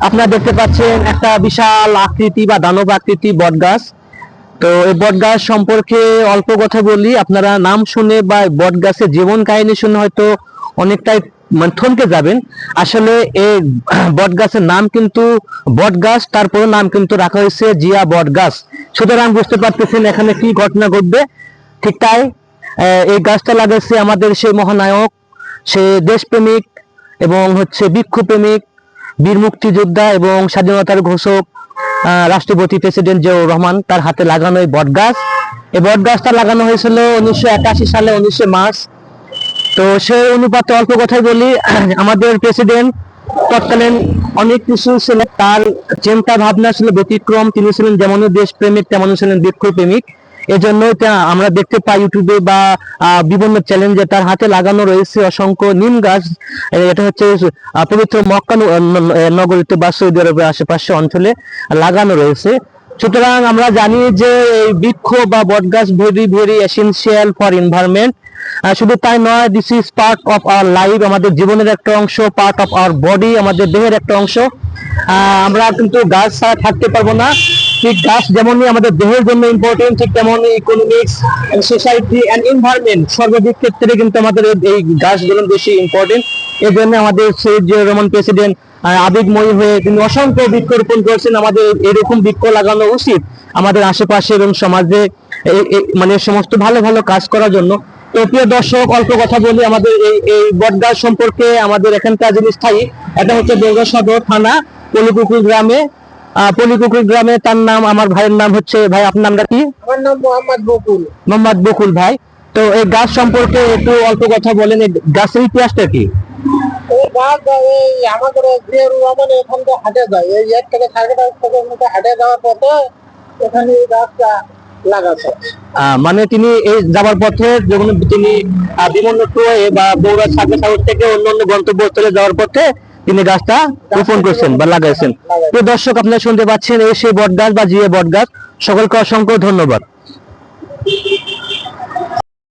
আপনারা দেখতে পাচ্ছেন একটা বিশাল আকৃতি বা দানব আকৃতি বট গাছ। তো এই বট গাছ সম্পর্কে অল্প কথা বলি। আপনারা নাম শুনে বা বট গাছের জীবন কাহিনী শুনে হয়তো অনেকটাই মানে থমকে যাবেন। আসলে এই বট গাছের নাম কিন্তু বট গাছ, তারপরে নাম কিন্তু রাখা হয়েছে জিয়া বট গাছ। সুতরাং বুঝতে পারতেছেন এখানে কি ঘটনা ঘটবে। ঠিক তাই এই গাছটা লাগাইছে আমাদের সেই মহানায়ক, সে দেশপ্রেমিক এবং বৃক্ষপ্রেমিক, বীর মুক্তিযোদ্ধা এবং স্বাধীনতার ঘোষক রাষ্ট্রপতি প্রেসিডেন্ট জিয়াউর রহমান, তার হাতে লাগানো এই বট গাছ। এই বট গাছটা লাগানো হয়েছিল 1981 সালে 19 মার্চ। তো সেই অনুপাতে অল্প কথাই বলি, আমাদের প্রেসিডেন্ট তৎকালীন অনেক কিছু ছিলেন, তার চিন্তা ভাবনা ছিল ব্যতিক্রম। তিনি ছিলেন যেমন দেশপ্রেমিক তেমনই ছিলেন বৃক্ষপ্রেমিক। এজন্য আমরা দেখতে পাই ইউটিউবে বা বিভিন্ন চ্যালেঞ্জে তার হাতে লাগানো রয়েছে অসংখ্য নিম গাছ। এটা হচ্ছে পবিত্র মক্কা নগরীতে বা সৌদি আরবের আশেপাশে অঞ্চলে লাগানো রয়েছে। সুতরাং আমরা জানি যে এই বৃক্ষ বা বট গাছ very very essential for environment. শুধু তাই নয়, this is part of our life, আমাদের জীবনের একটা অংশ, পার্ট অফ আওয়ার বডি, আমাদের দেহের একটা অংশ। আমরা কিন্তু গাছ ছাড়া থাকতে পারবো না। ঠিক গাছ যেমনই আমাদের দেহের জন্য ইম্পর্টেন্ট, ঠিক তেমনই ইকোনমিক্স, সোসাইটি এন্ড এনভায়রনমেন্ট সর্বাধিক ক্ষেত্রে কিন্তু আমাদের এই গাছগুলো বেশি ইম্পর্টেন্ট। এই জন্য আমাদের শহীদ জিয়াউর রহমান প্রেসিডেন্ট আবেগময়ী হয়ে তিনি অসংখ্য বৃক্ষরোপণ করেছেন। আমাদের এরকম বৃক্ষ লাগানো উচিত আমাদের আশেপাশে এবং সমাজে, মানে সমস্ত ভালো ভালো কাজ করার জন্য। তো প্রিয় দর্শক, অল্প কথা বলি আমাদের এই বটগাছ সম্পর্কে। আমাদের এখানকার যিনি স্থায়ী, এটা হচ্ছে বগুড়া সদর থানা পলিপুকুর গ্রামে। পলিপুকুর গ্রামে তার নাম, আমার ভাইয়ের নাম হচ্ছে, ভাই আপনার নামটা কি? আমার নাম মোহাম্মদ বকুল। মোহাম্মদ বকুল ভাই। তো এই গাছ সম্পর্কে একটু অল্প কথা বলেন, এই গাছের ইতিহাসটা কি? এই গাছ আমাদের জিয়াউর রহমান এখান থেকে হাটে যায়, এই 1 থেকে 5.5 কিলোমিটার হাটে যাওয়ার পথে এখানে এই গাছটা লাগাছে। মানে তিনি এই যাবার পথে যখন তিনি বিভিন্ন ট্রয়ে বা বগুড়া সাগর থেকে অন্যান্য গন্তব্যস্থলে যাওয়ার পথে তিনি গাছটা রোপণ করছেন বা লাগাইছেন। তো দর্শক, আপনারা শুনতে পাচ্ছেন এই সেই বট গাছ বা জিয়া বট গাছ। সকলকে অসংখ্য ধন্যবাদ।